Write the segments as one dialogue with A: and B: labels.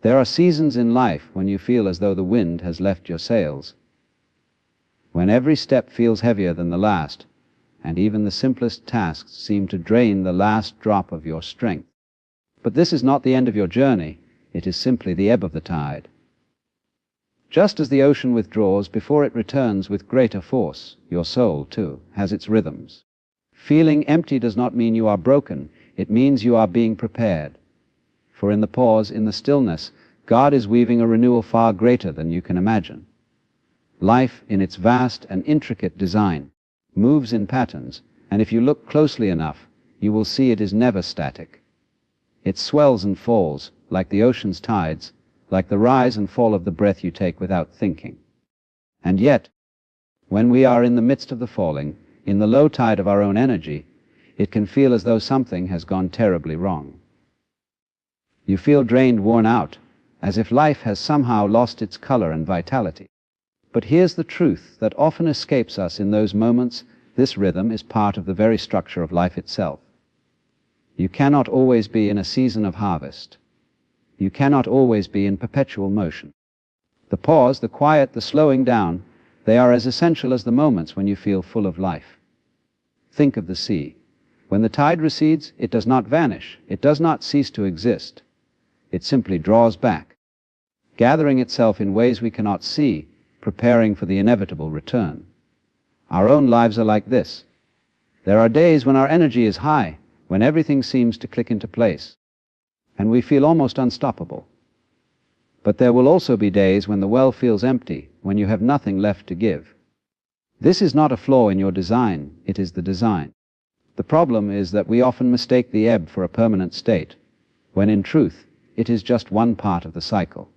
A: There are seasons in life when you feel as though the wind has left your sails, when every step feels heavier than the last, and even the simplest tasks seem to drain the last drop of your strength. But this is not the end of your journey, it is simply the ebb of the tide. Just as the ocean withdraws before it returns with greater force, your soul, too, has its rhythms. Feeling empty does not mean you are broken, it means you are being prepared. For in the pause, in the stillness, God is weaving a renewal far greater than you can imagine. Life, in its vast and intricate design, moves in patterns, and if you look closely enough, you will see it is never static. It swells and falls, like the ocean's tides, like the rise and fall of the breath you take without thinking. And yet, when we are in the midst of the falling, in the low tide of our own energy, it can feel as though something has gone terribly wrong. You feel drained, worn out, as if life has somehow lost its color and vitality. But here's the truth that often escapes us in those moments. This rhythm is part of the very structure of life itself. You cannot always be in a season of harvest. You cannot always be in perpetual motion. The pause, the quiet, the slowing down, they are as essential as the moments when you feel full of life. Think of the sea. When the tide recedes, it does not vanish. It does not cease to exist. It simply draws back, gathering itself in ways we cannot see, preparing for the inevitable return. Our own lives are like this. There are days when our energy is high, when everything seems to click into place, and we feel almost unstoppable. But there will also be days when the well feels empty, when you have nothing left to give. This is not a flaw in your design, it is the design. The problem is that we often mistake the ebb for a permanent state, when in truth, it is just one part of the cycle.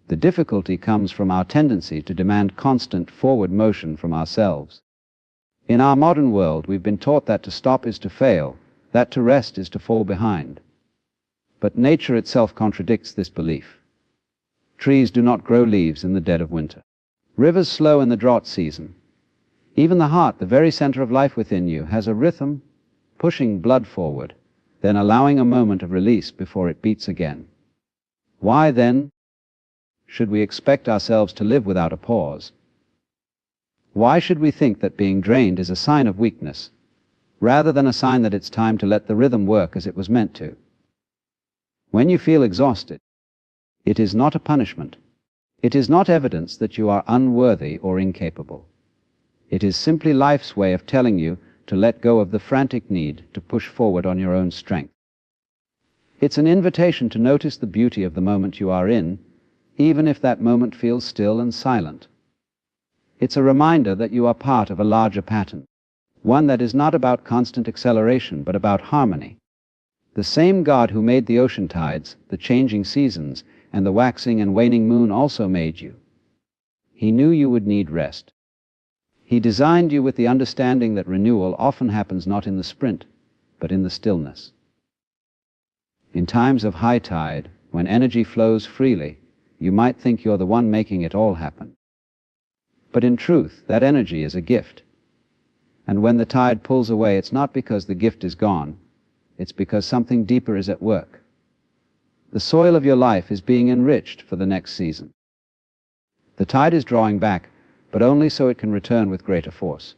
A: The difficulty comes from our tendency to demand constant forward motion from ourselves. In our modern world, we've been taught that to stop is to fail, that to rest is to fall behind. But nature itself contradicts this belief. Trees do not grow leaves in the dead of winter. Rivers slow in the drought season. Even the heart, the very center of life within you, has a rhythm, pushing blood forward, then allowing a moment of release before it beats again. Why, then, should we expect ourselves to live without a pause? Why should we think that being drained is a sign of weakness, rather than a sign that it's time to let the rhythm work as it was meant to? When you feel exhausted, it is not a punishment. It is not evidence that you are unworthy or incapable. It is simply life's way of telling you to let go of the frantic need to push forward on your own strength. It's an invitation to notice the beauty of the moment you are in, even if that moment feels still and silent. It's a reminder that you are part of a larger pattern, one that is not about constant acceleration, but about harmony. The same God who made the ocean tides, the changing seasons, and the waxing and waning moon also made you. He knew you would need rest. He designed you with the understanding that renewal often happens not in the sprint, but in the stillness. In times of high tide, when energy flows freely, you might think you're the one making it all happen. But in truth, that energy is a gift. And when the tide pulls away, it's not because the gift is gone, it's because something deeper is at work. The soil of your life is being enriched for the next season. The tide is drawing back, but only so it can return with greater force.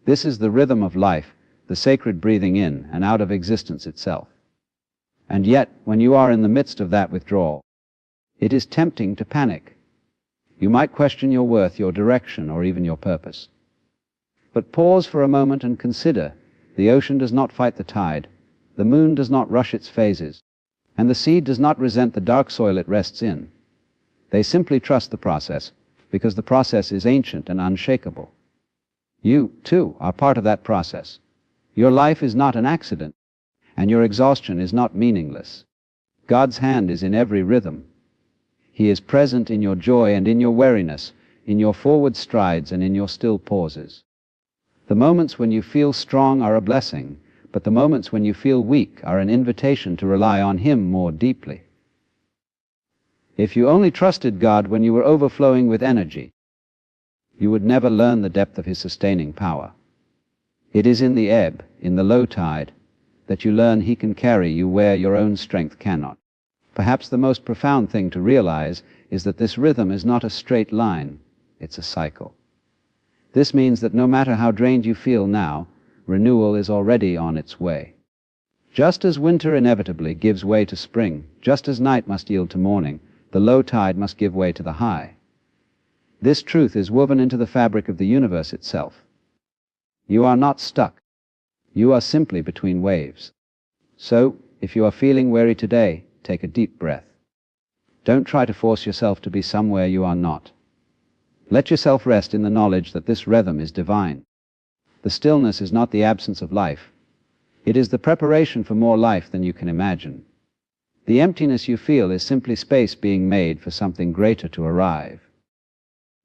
A: This is the rhythm of life, the sacred breathing in and out of existence itself. And yet, when you are in the midst of that withdrawal, it is tempting to panic. You might question your worth, your direction, or even your purpose. But pause for a moment and consider. The ocean does not fight the tide, the moon does not rush its phases, and the seed does not resent the dark soil it rests in. They simply trust the process, because the process is ancient and unshakable. You, too, are part of that process. Your life is not an accident, and your exhaustion is not meaningless. God's hand is in every rhythm. He is present in your joy and in your weariness, in your forward strides and in your still pauses. The moments when you feel strong are a blessing, but the moments when you feel weak are an invitation to rely on Him more deeply. If you only trusted God when you were overflowing with energy, you would never learn the depth of His sustaining power. It is in the ebb, in the low tide, that you learn He can carry you where your own strength cannot. Perhaps the most profound thing to realize is that this rhythm is not a straight line, it's a cycle. This means that no matter how drained you feel now, renewal is already on its way. Just as winter inevitably gives way to spring, just as night must yield to morning, the low tide must give way to the high. This truth is woven into the fabric of the universe itself. You are not stuck. You are simply between waves. So, if you are feeling weary today, take a deep breath. Don't try to force yourself to be somewhere you are not. Let yourself rest in the knowledge that this rhythm is divine. The stillness is not the absence of life. It is the preparation for more life than you can imagine. The emptiness you feel is simply space being made for something greater to arrive.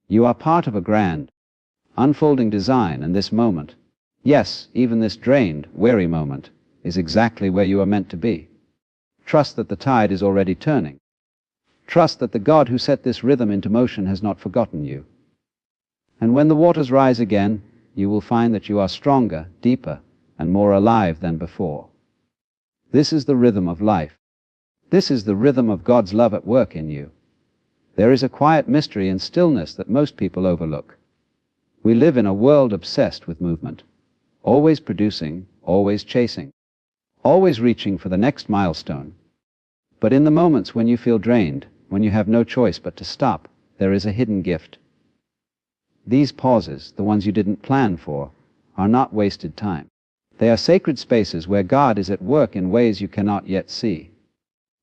A: You are part of a grand, unfolding design, and this moment, yes, even this drained, weary moment, is exactly where you are meant to be. Trust that the tide is already turning. Trust that the God who set this rhythm into motion has not forgotten you. And when the waters rise again, you will find that you are stronger, deeper, and more alive than before. This is the rhythm of life. This is the rhythm of God's love at work in you. There is a quiet mystery and stillness that most people overlook. We live in a world obsessed with movement, always producing, always chasing, always reaching for the next milestone. But in the moments when you feel drained, when you have no choice but to stop, there is a hidden gift. These pauses, the ones you didn't plan for, are not wasted time. They are sacred spaces where God is at work in ways you cannot yet see.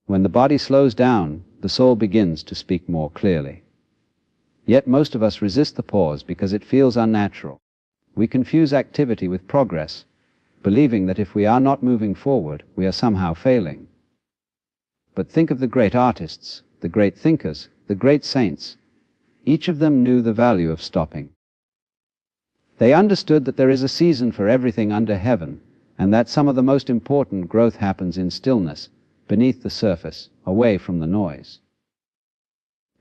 A: When the body slows down, the soul begins to speak more clearly. Yet most of us resist the pause because it feels unnatural. We confuse activity with progress, believing that if we are not moving forward, we are somehow failing. But think of the great artists, the great thinkers, the great saints. Each of them knew the value of stopping. They understood that there is a season for everything under heaven, and that some of the most important growth happens in stillness, beneath the surface, away from the noise.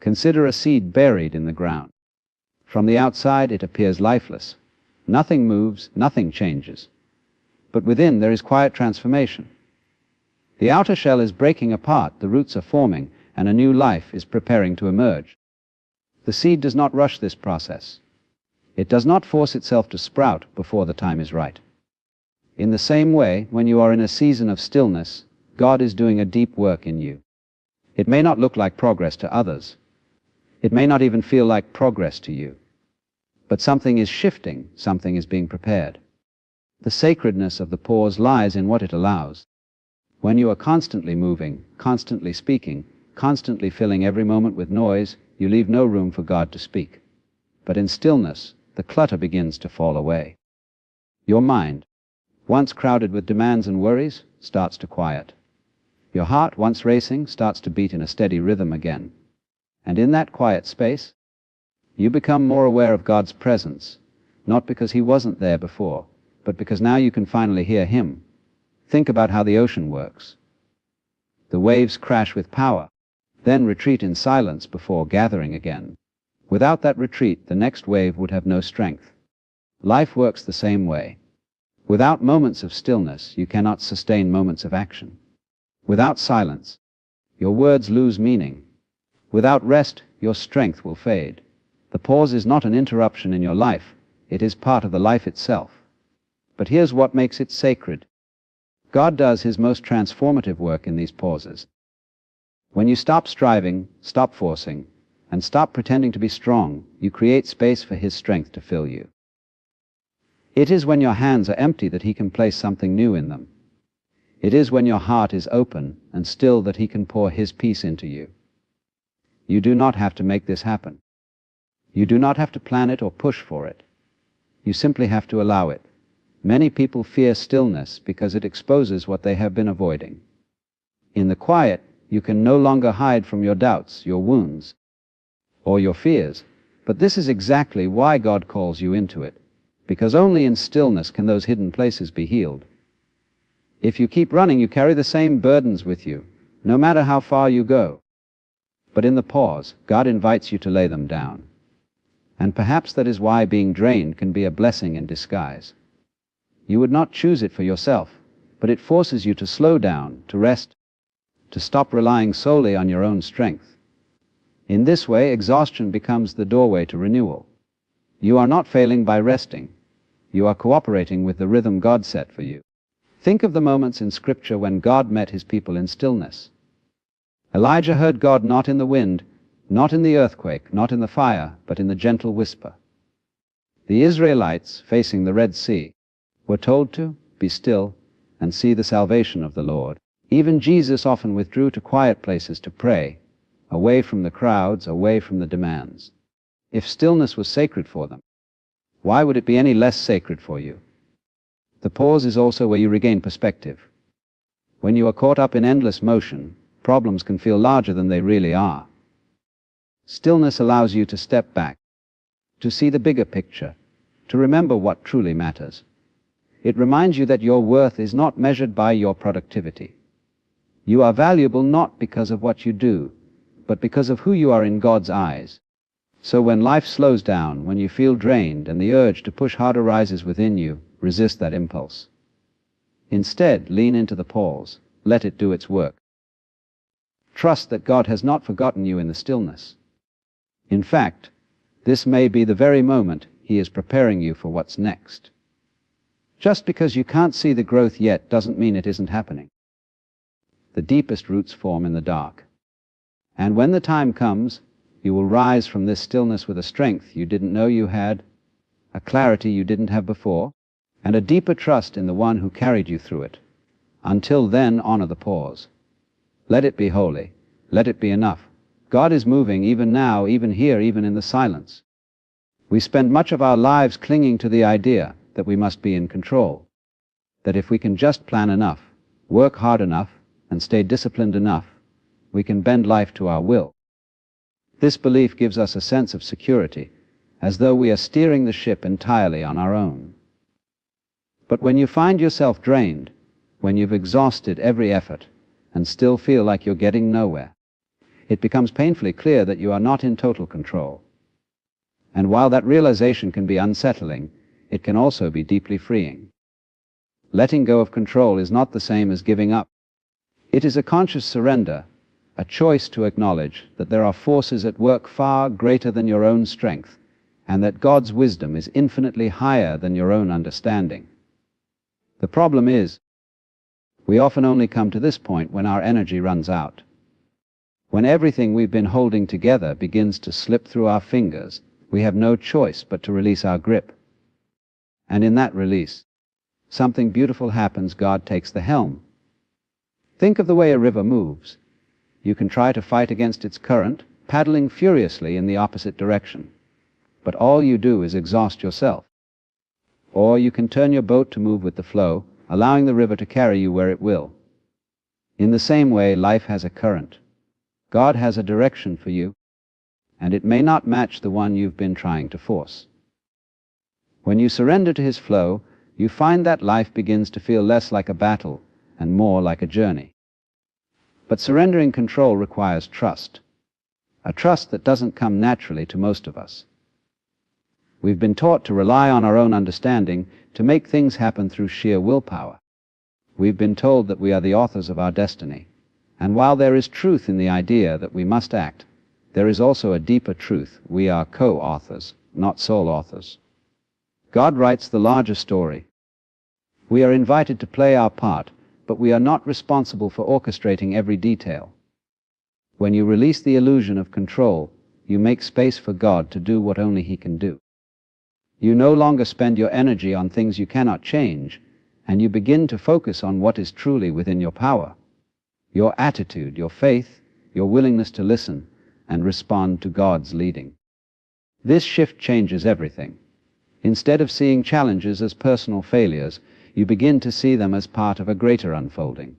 A: Consider a seed buried in the ground. From the outside it appears lifeless. Nothing moves, nothing changes. But within there is quiet transformation. The outer shell is breaking apart, the roots are forming, and a new life is preparing to emerge. The seed does not rush this process. It does not force itself to sprout before the time is right. In the same way, when you are in a season of stillness, God is doing a deep work in you. It may not look like progress to others. It may not even feel like progress to you. But something is shifting, something is being prepared. The sacredness of the pause lies in what it allows. When you are constantly moving, constantly speaking, constantly filling every moment with noise, you leave no room for God to speak. But in stillness, the clutter begins to fall away. Your mind, once crowded with demands and worries, starts to quiet. Your heart, once racing, starts to beat in a steady rhythm again. And in that quiet space, you become more aware of God's presence, not because He wasn't there before, but because now you can finally hear Him. Think about how the ocean works. The waves crash with power, then retreat in silence before gathering again. Without that retreat, the next wave would have no strength. Life works the same way. Without moments of stillness, you cannot sustain moments of action. Without silence, your words lose meaning. Without rest, your strength will fade. The pause is not an interruption in your life. It is part of the life itself. But here's what makes it sacred. God does His most transformative work in these pauses. When you stop striving, stop forcing, and stop pretending to be strong, you create space for His strength to fill you. It is when your hands are empty that He can place something new in them. It is when your heart is open and still that He can pour His peace into you. You do not have to make this happen. You do not have to plan it or push for it. You simply have to allow it. Many people fear stillness because it exposes what they have been avoiding. In the quiet, you can no longer hide from your doubts, your wounds, or your fears. But this is exactly why God calls you into it, because only in stillness can those hidden places be healed. If you keep running, you carry the same burdens with you, no matter how far you go. But in the pause, God invites you to lay them down. And perhaps that is why being drained can be a blessing in disguise. You would not choose it for yourself, but it forces you to slow down, to rest, to stop relying solely on your own strength. In this way, exhaustion becomes the doorway to renewal. You are not failing by resting. You are cooperating with the rhythm God set for you. Think of the moments in Scripture when God met his people in stillness. Elijah heard God not in the wind, not in the earthquake, not in the fire, but in the gentle whisper. The Israelites, facing the Red Sea, were told to be still and see the salvation of the Lord. Even Jesus often withdrew to quiet places to pray, away from the crowds, away from the demands. If stillness was sacred for them, why would it be any less sacred for you? The pause is also where you regain perspective. When you are caught up in endless motion, problems can feel larger than they really are. Stillness allows you to step back, to see the bigger picture, to remember what truly matters. It reminds you that your worth is not measured by your productivity. You are valuable not because of what you do, but because of who you are in God's eyes. So when life slows down, when you feel drained and the urge to push harder rises within you, resist that impulse. Instead, lean into the pause. Let it do its work. Trust that God has not forgotten you in the stillness. In fact, this may be the very moment He is preparing you for what's next. Just because you can't see the growth yet doesn't mean it isn't happening. The deepest roots form in the dark. And when the time comes, you will rise from this stillness with a strength you didn't know you had, a clarity you didn't have before, and a deeper trust in the one who carried you through it. Until then, honor the pause. Let it be holy. Let it be enough. God is moving even now, even here, even in the silence. We spend much of our lives clinging to the idea that we must be in control, that if we can just plan enough, work hard enough, and stay disciplined enough, we can bend life to our will. This belief gives us a sense of security, as though we are steering the ship entirely on our own. But when you find yourself drained, when you've exhausted every effort, and still feel like you're getting nowhere, it becomes painfully clear that you are not in total control. And while that realization can be unsettling, it can also be deeply freeing. Letting go of control is not the same as giving up. It is a conscious surrender, a choice to acknowledge that there are forces at work far greater than your own strength, and that God's wisdom is infinitely higher than your own understanding. The problem is, we often only come to this point when our energy runs out. When everything we've been holding together begins to slip through our fingers, we have no choice but to release our grip. And in that release, something beautiful happens. God takes the helm. Think of the way a river moves. You can try to fight against its current, paddling furiously in the opposite direction. But all you do is exhaust yourself. Or you can turn your boat to move with the flow, allowing the river to carry you where it will. In the same way, life has a current. God has a direction for you, and it may not match the one you've been trying to force. When you surrender to His flow, you find that life begins to feel less like a battle and more like a journey. But surrendering control requires trust, a trust that doesn't come naturally to most of us. We've been taught to rely on our own understanding, to make things happen through sheer willpower. We've been told that we are the authors of our destiny. And while there is truth in the idea that we must act, there is also a deeper truth. We are co-authors, not sole authors. God writes the larger story. We are invited to play our part, but we are not responsible for orchestrating every detail. When you release the illusion of control, you make space for God to do what only He can do. You no longer spend your energy on things you cannot change, and you begin to focus on what is truly within your power. Your attitude, your faith, your willingness to listen and respond to God's leading. This shift changes everything. Instead of seeing challenges as personal failures, you begin to see them as part of a greater unfolding.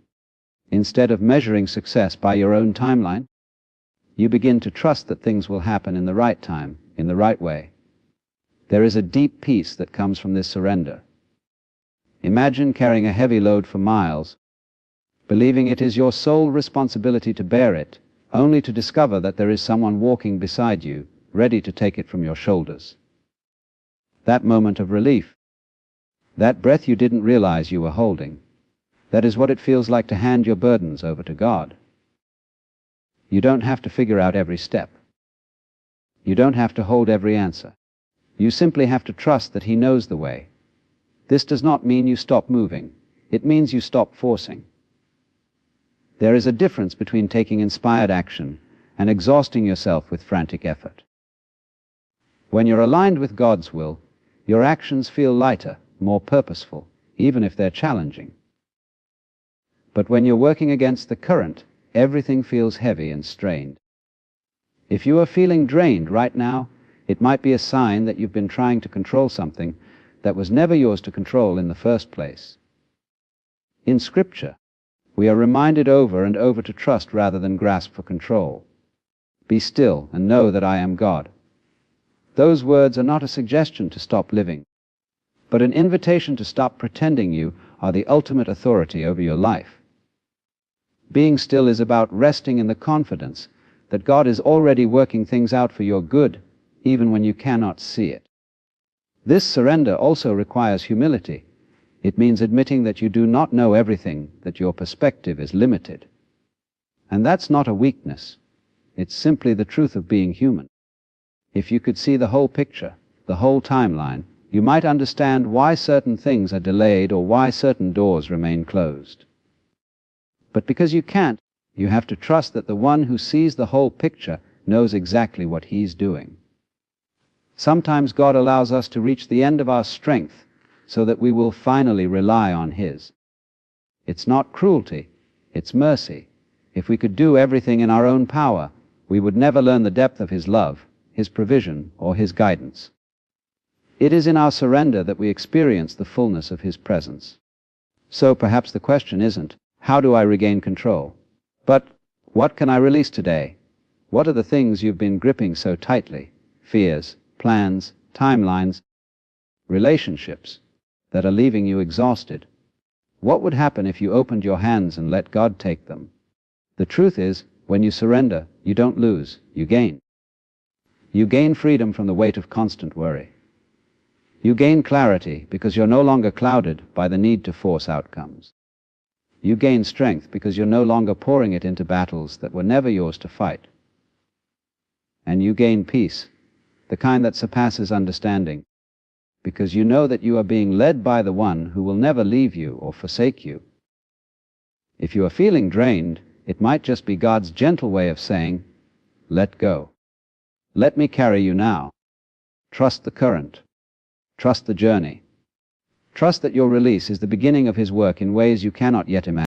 A: Instead of measuring success by your own timeline, you begin to trust that things will happen in the right time, in the right way. There is a deep peace that comes from this surrender. Imagine carrying a heavy load for miles, believing it is your sole responsibility to bear it, only to discover that there is someone walking beside you, ready to take it from your shoulders. That moment of relief, that breath you didn't realize you were holding, that is what it feels like to hand your burdens over to God. You don't have to figure out every step. You don't have to hold every answer. You simply have to trust that He knows the way. This does not mean you stop moving. It means you stop forcing. There is a difference between taking inspired action and exhausting yourself with frantic effort. When you're aligned with God's will, your actions feel lighter, more purposeful, even if they're challenging. But when you're working against the current, everything feels heavy and strained. If you are feeling drained right now, it might be a sign that you've been trying to control something that was never yours to control in the first place. In Scripture, we are reminded over and over to trust rather than grasp for control. Be still and know that I am God. Those words are not a suggestion to stop living, but an invitation to stop pretending you are the ultimate authority over your life. Being still is about resting in the confidence that God is already working things out for your good, even when you cannot see it. This surrender also requires humility. It means admitting that you do not know everything, that your perspective is limited. And that's not a weakness. It's simply the truth of being human. If you could see the whole picture, the whole timeline, you might understand why certain things are delayed or why certain doors remain closed. But because you can't, you have to trust that the one who sees the whole picture knows exactly what He's doing. Sometimes God allows us to reach the end of our strength so that we will finally rely on His. It's not cruelty, it's mercy. If we could do everything in our own power, we would never learn the depth of His love, His provision, or His guidance. It is in our surrender that we experience the fullness of His presence. So perhaps the question isn't, how do I regain control? But, what can I release today? What are the things you've been gripping so tightly? Fears, plans, timelines, relationships that are leaving you exhausted. What would happen if you opened your hands and let God take them? The truth is, when you surrender, you don't lose, you gain. You gain freedom from the weight of constant worry. You gain clarity because you're no longer clouded by the need to force outcomes. You gain strength because you're no longer pouring it into battles that were never yours to fight. And you gain peace, the kind that surpasses understanding, because you know that you are being led by the one who will never leave you or forsake you. If you are feeling drained, it might just be God's gentle way of saying, let go. Let me carry you now. Trust the current. Trust the journey. Trust that your release is the beginning of His work in ways you cannot yet imagine.